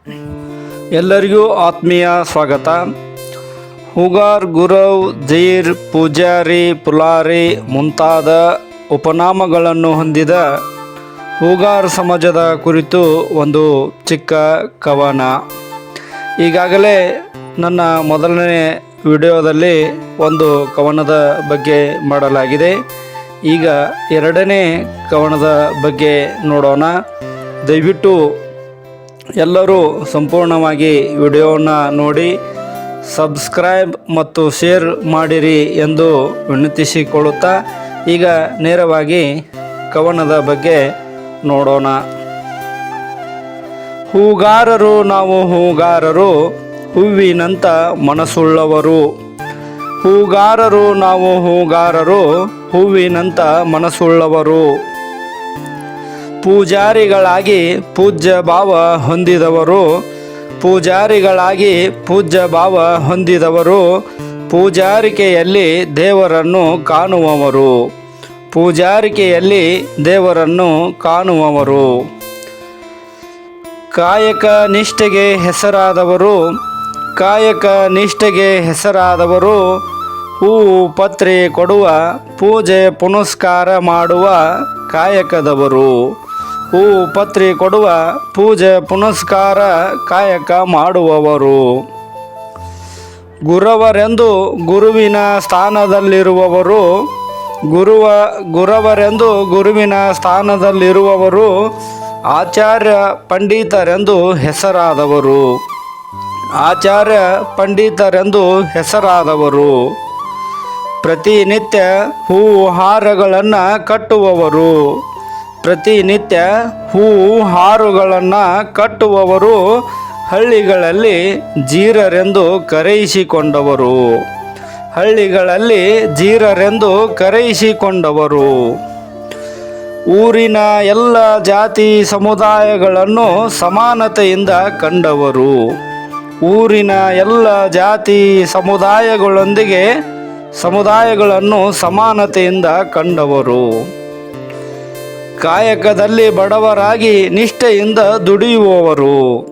ಎಲ್ಲರಿಗೂ ಆತ್ಮೀಯ ಸ್ವಾಗತ. ಹೂಗಾರ್, ಗುರವ್, ಜೈರ್, ಪೂಜಾರಿ, ಪುಲಾರಿ ಮುಂತಾದ ಉಪನಾಮಗಳನ್ನು ಹೊಂದಿದ ಹೂಗಾರ್ ಸಮಾಜದ ಕುರಿತು ಒಂದು ಚಿಕ್ಕ ಕವನ. ಈಗಾಗಲೇ ನನ್ನ ಮೊದಲನೇ ವಿಡಿಯೋದಲ್ಲಿ ಒಂದು ಕವನದ ಬಗ್ಗೆ ಮಾಡಲಾಗಿದೆ. ಈಗ ಎರಡನೇ ಕವನದ ಬಗ್ಗೆ ನೋಡೋಣ. ದಯವಿಟ್ಟು ಎಲ್ಲರೂ ಸಂಪೂರ್ಣವಾಗಿ ವಿಡಿಯೋವನ್ನು ನೋಡಿ ಸಬ್ಸ್ಕ್ರೈಬ್ ಮತ್ತು ಶೇರ್ ಮಾಡಿರಿ ಎಂದು ವಿನಂತಿಸಿಕೊಳ್ಳುತ್ತಾ ಈಗ ನೇರವಾಗಿ ಕವನದ ಬಗ್ಗೆ ನೋಡೋಣ. ಹೂಗಾರರು ನಾವು ಹೂಗಾರರು, ಹೂವಿನಂಥ ಮನಸ್ಸುಳ್ಳವರು. ಹೂಗಾರರು ನಾವು ಹೂಗಾರರು, ಹೂವಿನಂಥ ಮನಸ್ಸುಳ್ಳವರು. ಪೂಜಾರಿಗಳಾಗಿ ಪೂಜ್ಯ ಭಾವ ಹೊಂದಿದವರು. ಪೂಜಾರಿಗಳಾಗಿ ಪೂಜ್ಯ ಭಾವ ಹೊಂದಿದವರು. ಪೂಜಾರಿಕೆಯಲ್ಲಿ ದೇವರನ್ನು ಕಾಣುವವರು. ಪೂಜಾರಿಕೆಯಲ್ಲಿ ದೇವರನ್ನು ಕಾಣುವವರು. ಕಾಯಕ ನಿಷ್ಠೆಗೆ ಹೆಸರಾದವರು. ಕಾಯಕ ನಿಷ್ಠೆಗೆ ಹೆಸರಾದವರು. ಹೂವು ಪತ್ರೆ ಕೊಡುವ, ಪೂಜೆ ಪುನಸ್ಕಾರ ಮಾಡುವ ಕಾಯಕದವರು. ಹೂವು ಪತ್ರೆ ಕೊಡುವ, ಪೂಜೆ ಪುನಸ್ಕಾರ ಕಾಯಕ ಮಾಡುವವರು. ಗುರವರೆಂದು ಗುರುವಿನ ಸ್ಥಾನದಲ್ಲಿರುವವರು. ಗುರವರೆಂದು ಗುರುವಿನ ಸ್ಥಾನದಲ್ಲಿರುವವರು. ಆಚಾರ್ಯ ಪಂಡಿತರೆಂದು ಹೆಸರಾದವರು. ಆಚಾರ್ಯ ಪಂಡಿತರೆಂದು ಹೆಸರಾದವರು. ಪ್ರತಿನಿತ್ಯ ಹೂವು ಹಾರಗಳನ್ನು ಕಟ್ಟುವವರು. ಪ್ರತಿನಿತ್ಯ ಹೂವು ಹಾರುಗಳನ್ನು ಕಟ್ಟುವವರು. ಹಳ್ಳಿಗಳಲ್ಲಿ ಜೀರರೆಂದು ಕರೆಯಿಸಿಕೊಂಡವರು. ಹಳ್ಳಿಗಳಲ್ಲಿ ಜೀರರೆಂದು ಕರೆಯಿಸಿಕೊಂಡವರು. ಊರಿನ ಎಲ್ಲ ಜಾತಿ ಸಮುದಾಯಗಳನ್ನು ಸಮಾನತೆಯಿಂದ ಕಂಡವರು. ಊರಿನ ಎಲ್ಲ ಜಾತಿ ಸಮುದಾಯಗಳನ್ನು ಸಮಾನತೆಯಿಂದ ಕಂಡವರು. ಕಾಯಕದಲ್ಲಿ ಬಡವರಾಗಿ ನಿಷ್ಠೆಯಿಂದ ದುಡಿಯುವವರು.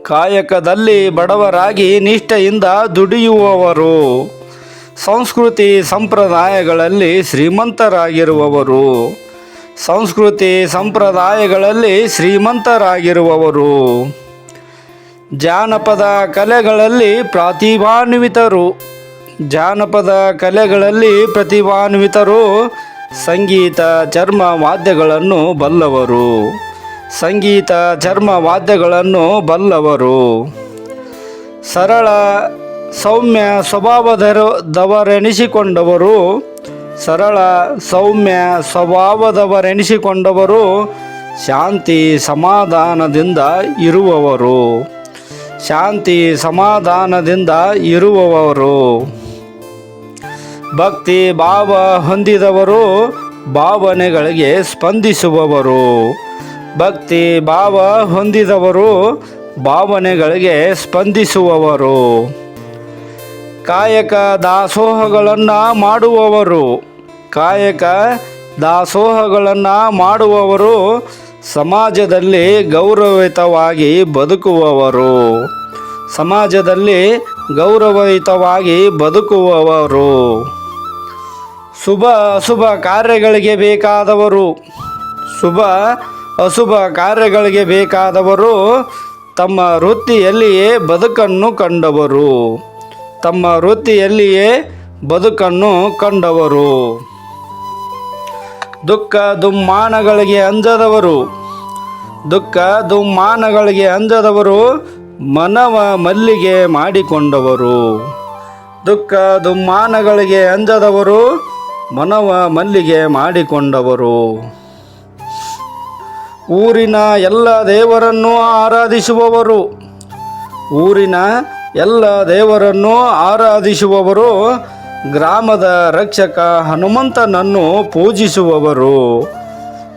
ಕಾಯಕದಲ್ಲಿ ಬಡವರಾಗಿ ನಿಷ್ಠೆಯಿಂದ ದುಡಿಯುವವರು. ಸಂಸ್ಕೃತಿ ಸಂಪ್ರದಾಯಗಳಲ್ಲಿ ಶ್ರೀಮಂತರಾಗಿರುವವರು. ಸಂಸ್ಕೃತಿ ಸಂಪ್ರದಾಯಗಳಲ್ಲಿ ಶ್ರೀಮಂತರಾಗಿರುವವರು. ಜಾನಪದ ಕಲೆಗಳಲ್ಲಿ ಪ್ರತಿಭಾನ್ವಿತರು. ಜಾನಪದ ಕಲೆಗಳಲ್ಲಿ ಪ್ರತಿಭಾನ್ವಿತರು. ಸಂಗೀತ ಚರ್ಮ ವಾದ್ಯಗಳನ್ನು ಬಲ್ಲವರು. ಸಂಗೀತ ಚರ್ಮ ವಾದ್ಯಗಳನ್ನು ಬಲ್ಲವರು. ಸರಳ ಸೌಮ್ಯ ಸ್ವಭಾವದವರೆನಿಸಿಕೊಂಡವರು. ಸರಳ ಸೌಮ್ಯ ಸ್ವಭಾವದವರೆನಿಸಿಕೊಂಡವರು. ಶಾಂತಿ ಸಮಾಧಾನದಿಂದ ಇರುವವರು. ಶಾಂತಿ ಸಮಾಧಾನದಿಂದ ಇರುವವರು. ಭಕ್ತಿ ಭಾವ ಹೊಂದಿದವರು. ಭಾವನೆಗಳಿಗೆ ಸ್ಪಂದಿಸುವವರು. ಭಕ್ತಿ ಭಾವ ಹೊಂದಿದವರು. ಭಾವನೆಗಳಿಗೆ ಸ್ಪಂದಿಸುವವರು. ಕಾಯಕ ದಾಸೋಹಗಳನ್ನು ಮಾಡುವವರು. ಕಾಯಕ ದಾಸೋಹಗಳನ್ನು ಮಾಡುವವರು. ಸಮಾಜದಲ್ಲಿ ಗೌರವಯುತವಾಗಿ ಬದುಕುವವರು. ಸಮಾಜದಲ್ಲಿ ಗೌರವಯುತವಾಗಿ ಬದುಕುವವರು. ಶುಭ ಅಶುಭ ಕಾರ್ಯಗಳಿಗೆ ಬೇಕಾದವರು. ಶುಭ ಅಶುಭ ಕಾರ್ಯಗಳಿಗೆ ಬೇಕಾದವರು. ತಮ್ಮ ವೃತ್ತಿಯಲ್ಲಿಯೇ ಬದುಕನ್ನು ಕಂಡವರು. ತಮ್ಮ ವೃತ್ತಿಯಲ್ಲಿಯೇ ಬದುಕನ್ನು ಕಂಡವರು. ದುಃಖ ದುಮ್ಮಾನಗಳಿಗೆ ಅಂಜದವರು. ದುಃಖ ದುಮ್ಮಾನಗಳಿಗೆ ಅಂಜದವರು. ಮನವ ಮಲ್ಲಿಗೆ ಮಾಡಿಕೊಂಡವರು. ದುಃಖ ದುಮ್ಮಾನಗಳಿಗೆ ಅಂಜದವರು. ಮನವ ಮಲ್ಲಿಗೆ ಮಾಡಿಕೊಂಡವರು. ಊರಿನ ಎಲ್ಲ ದೇವರನ್ನು ಆರಾಧಿಸುವವರು. ಊರಿನ ಎಲ್ಲ ದೇವರನ್ನು ಆರಾಧಿಸುವವರು. ಗ್ರಾಮದ ರಕ್ಷಕ ಹನುಮಂತನನ್ನು ಪೂಜಿಸುವವರು.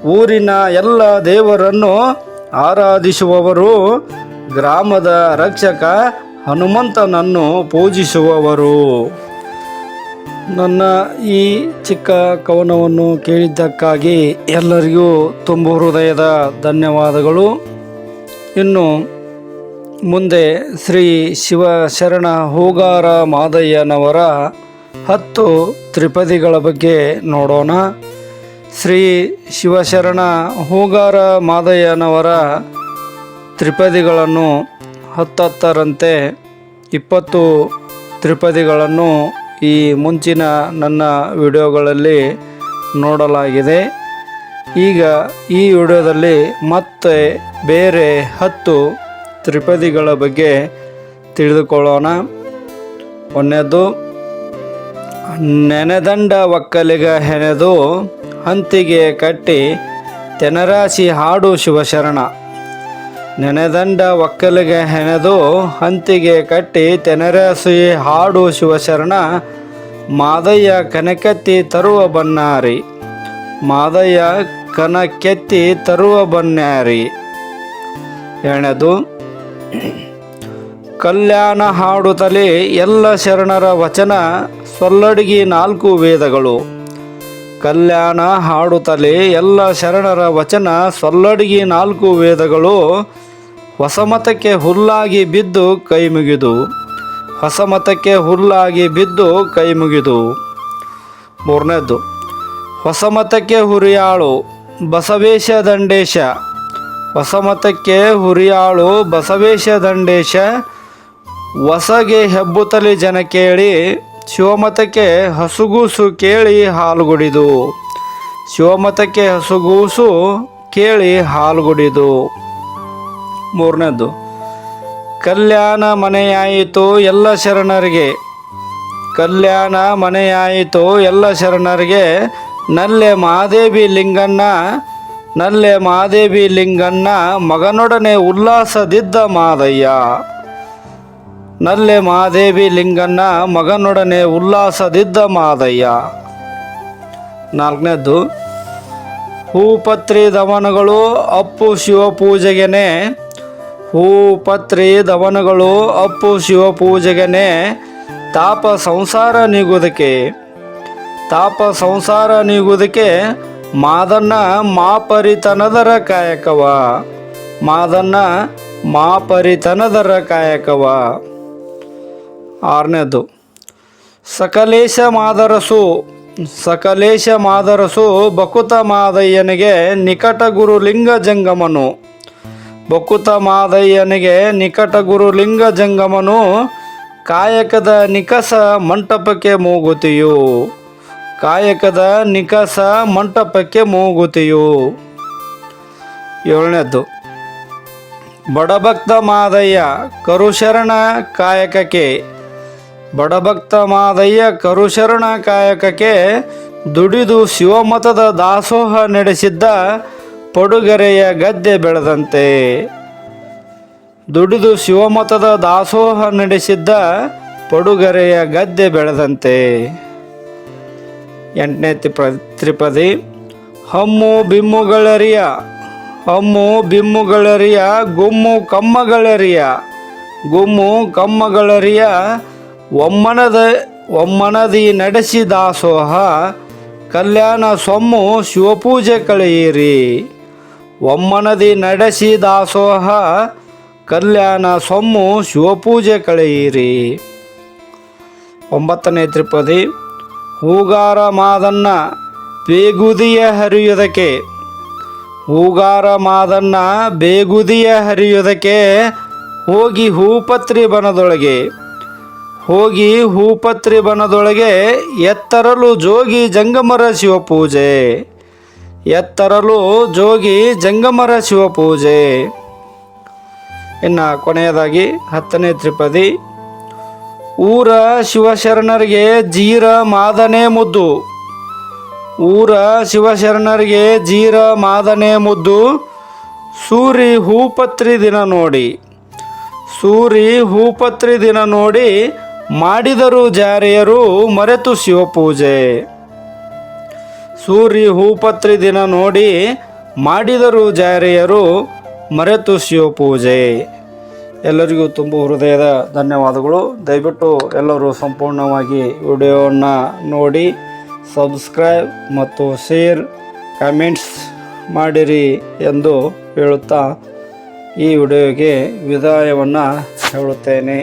ಊರಿನ ಎಲ್ಲ ದೇವರನ್ನು ಆರಾಧಿಸುವವರು. ಗ್ರಾಮದ ರಕ್ಷಕ ಹನುಮಂತನನ್ನು ಪೂಜಿಸುವವರು. ನನ್ನ ಈ ಚಿಕ್ಕ ಕವನವನ್ನು ಕೇಳಿದ್ದಕ್ಕಾಗಿ ಎಲ್ಲರಿಗೂ ತುಂಬ ಹೃದಯದ ಧನ್ಯವಾದಗಳು. ಇನ್ನು ಮುಂದೆ ಶ್ರೀ ಶಿವಶರಣ ಹೂಗಾರ ಮಾದಯ್ಯನವರ 10 ತ್ರಿಪದಿಗಳ ಬಗ್ಗೆ ನೋಡೋಣ. ಶ್ರೀ ಶಿವಶರಣ ಹೂಗಾರ ಮಾದಯ್ಯನವರ ತ್ರಿಪದಿಗಳನ್ನು 10ರಂತೆ 20 ತ್ರಿಪದಿಗಳನ್ನು ಈ ಮುಂಚಿನ ನನ್ನ ವಿಡಿಯೋಗಳಲ್ಲಿ ನೋಡಲಾಗಿದೆ. ಈಗ ಈ ವಿಡಿಯೋದಲ್ಲಿ ಮತ್ತೆ ಬೇರೆ 10 ತ್ರಿಪದಿಗಳ ಬಗ್ಗೆ ತಿಳಿದುಕೊಳ್ಳೋಣ. ಒಂದನೇದು, ನೆನೆದಂಡ ಒಕ್ಕಲಿಗ ಹೆಣೆದು ಹಂತಿಗೆ ಕಟ್ಟಿ ತೆನರಾಶಿ ಹಾಡು ಶಿವಶರಣ. ನೆನೆದಂಡ ಒಕ್ಕಲಿಗ ಹೆಣೆದು ಹಂತಿಗೆ ಕಟ್ಟಿ ತೆನರಾಶಿ ಹಾಡು ಶಿವಶರಣ. ಮಾದಯ್ಯ ಕನಕೆತ್ತಿ ತರುವ ಬನ್ನಾರಿ. ಮಾದಯ್ಯ ಕನಕೆತ್ತಿ ತರುವ ಬನ್ನಾರಿ. ಎರಡನೇದು, ಕಲ್ಯಾಣ ಹಾಡುತ್ತಲೇ ಎಲ್ಲ ಶರಣರ ವಚನ ಸೊಲ್ಲಡಿಗಿ 4 ವೇದಗಳು. ಕಲ್ಯಾಣ ಹಾಡುತ್ತಲೇ ಎಲ್ಲ ಶರಣರ ವಚನ ಸೊಲ್ಲಡಿಗಿ 4 ವೇದಗಳು. ಹೊಸಮತಕ್ಕೆ ಹುಲ್ಲಾಗಿ ಬಿದ್ದು ಕೈ ಮುಗಿದು. ಹೊಸಮತಕ್ಕೆ ಹುಲ್ಲಾಗಿ ಬಿದ್ದು ಕೈ ಮುಗಿದು. ಮೂರನೇದು, ಹೊಸಮತಕ್ಕೆ ಹುರಿಯಾಳು ಬಸವೇಶ ದಂಡೇಶ. ಹೊಸಮತಕ್ಕೆ ಹುರಿಯಾಳು ಬಸವೇಶ ದಂಡೇಶ. ಹೊಸಗೆ ಹೆಬ್ಬುತ್ತಲಿ ಜನ ಕೇಳಿ ಶಿವಮತಕ್ಕೆ ಹಸುಗೂಸು ಕೇಳಿ ಹಾಲುಗುಡಿದು. ಶಿವಮತಕ್ಕೆ ಹಸುಗೂಸು ಕೇಳಿ ಹಾಲುಗುಡಿದು. ಮೂರನೇದು, ಕಲ್ಯಾಣ ಮನೆಯಾಯಿತು ಎಲ್ಲ ಶರಣರಿಗೆ. ಕಲ್ಯಾಣ ಮನೆಯಾಯಿತು ಎಲ್ಲ ಶರಣರಿಗೆ. ನಲ್ಲೆ ಮಹಾದೇವಿ ಲಿಂಗಣ್ಣ. ನಲ್ಲೆ ಮಹಾದೇವಿ ಲಿಂಗಣ್ಣ ಮಗನೊಡನೆ ಉಲ್ಲಾಸದಿದ್ದ ಮಾದಯ್ಯ. ನಲ್ಲೆ ಮಹಾದೇವಿ ಲಿಂಗಣ್ಣ ಮಗನೊಡನೆ ಉಲ್ಲಾಸದಿದ್ದ ಮಾದಯ್ಯ. ನಾಲ್ಕನೇದು, ಹೂಪತ್ರಿ ದವನಗಳು ಅಪ್ಪು ಶಿವಪೂಜೆಗೆನೆ. ಹೂಪತ್ರಿ ದವನಗಳು ಅಪ್ಪು ಶಿವಪೂಜೆಗೆನೆ. ತಾಪ ಸಂಸಾರ ನೀಗುವುದಕ್ಕೆ. ತಾಪ ಸಂಸಾರ ನೀಗುವುದಕ್ಕೆ ಮಾದನ್ನ ಮಾಪರಿತನದರ ಕಾಯಕವ. ಮಾದನ್ನ ಮಾಪರಿತನದರ ಕಾಯಕವ. ಆರನೇದು, ಸಕಲೇಶ ಮಾದರಸು. ಸಕಲೇಶ ಮಾದರಸು ಬಕುತ ಮಾದಯ್ಯನಿಗೆ ನಿಕಟ ಗುರುಲಿಂಗ ಜಂಗಮನು. ಬಕುತ ಮಾದಯ್ಯನಿಗೆ ನಿಕಟ ಗುರುಲಿಂಗ ಜಂಗಮನು. ಕಾಯಕದ ನಿಕಸ ಮಂಟಪಕ್ಕೆ ಮೂಗುತಿಯು. ಕಾಯಕದ ನಿಕಸ ಮಂಟಪಕ್ಕೆ ಮೂಗುತಿಯು. ಏಳನೇದು, ಬಡಭಕ್ತ ಮಾದಯ್ಯ ಕರುಶರಣ ಕಾಯಕಕ್ಕೆ. ಬಡಭಕ್ತ ಮಾದಯ್ಯ ಕರುಶರಣ ಕಾಯಕಕ್ಕೆ ದುಡಿದು ಶಿವಮತದ ದಾಸೋಹ ನಡೆಸಿದ್ದ ಪಡುಗೆರೆಯ ಗದ್ದೆ ಬೆಳೆದಂತೆ. ದುಡಿದು ಶಿವಮತದ ದಾಸೋಹ ನಡೆಸಿದ್ದ ಪಡುಗೆರೆಯ ಗದ್ದೆ ಬೆಳೆದಂತೆ. 8ನೇ ತ್ರಿಪದಿ, ಹಮ್ಮು ಬಿಮ್ಮುಗಳರಿಯ. ಹಮ್ಮು ಬಿಮ್ಮುಗಳರಿಯ ಗುಮ್ಮು ಕಮ್ಮಗಳರಿಯ. ಗುಮ್ಮು ಕಮ್ಮಗಳರಿಯ ಒಮ್ಮನದಿ ನಡೆಸಿ ದಾಸೋಹ. ಕಲ್ಯಾಣ ಸೊಮ್ಮು ಶಿವಪೂಜೆ ಕಳೆಯಿರಿ. ಒಮ್ಮನದಿ ನಡೆಸಿ ದಾಸೋಹ. ಕಲ್ಯಾಣ ಸೊಮ್ಮು ಶಿವಪೂಜೆ ಕಳೆಯಿರಿ. 9ನೇ ತ್ರಿಪದಿ, ಹೂಗಾರ ಮಾದನ್ನ ಬೇಗುದಿಯ ಹರಿಯುವುದಕ್ಕೆ. ಹೂಗಾರ ಮಾದನ್ನ ಬೇಗುದಿಯ ಹರಿಯುವುದಕ್ಕೆ ಹೋಗಿ ಹೂಪತ್ರಿ ಬನದೊಳಗೆ. ಹೋಗಿ ಹೂಪತ್ರಿ ಬನದೊಳಗೆ ಎತ್ತರಲು ಜೋಗಿ ಜಂಗಮರ ಶಿವಪೂಜೆ. ಎತ್ತರಲು ಜೋಗಿ ಜಂಗಮರ ಶಿವಪೂಜೆ. ಇನ್ನು ಕೊನೆಯದಾಗಿ 10ನೇ ತ್ರಿಪದಿ, ಊರ ಶಿವಶರಣರಿಗೆ ಜೀರ ಮಾದನೆ ಮುದ್ದು. ಊರ ಶಿವಶರಣರಿಗೆ ಜೀರ ಮಾದನೆ ಮುದ್ದು. ಸೂರಿ ಹೂಪತ್ರಿ ದಿನ ನೋಡಿ. ಸೂರಿ ಹೂಪತ್ರಿ ದಿನ ನೋಡಿ ಮಾಡಿದರು ಜಾರಿಯರು ಮರೆತು ಶಿವಪೂಜೆ. ಸೂರಿ ಹೂಪತ್ರಿ ದಿನ ನೋಡಿ ಮಾಡಿದರು ಜಾರಿಯರು ಮರೆತು ಶಿವಪೂಜೆ. ಎಲ್ಲರಿಗೂ ತುಂಬ ಹೃದಯದ ಧನ್ಯವಾದಗಳು. ದಯವಿಟ್ಟು ಎಲ್ಲರೂ ಸಂಪೂರ್ಣವಾಗಿ ವಿಡಿಯೋವನ್ನು ನೋಡಿ ಸಬ್ಸ್ಕ್ರೈಬ್ ಮತ್ತು ಶೇರ್ ಕಮೆಂಟ್ಸ್ ಮಾಡಿರಿ ಎಂದು ಹೇಳುತ್ತಾ ಈ ವಿಡಿಯೋಗೆ ವಿದಾಯವನ್ನು ಹೇಳುತ್ತೇನೆ.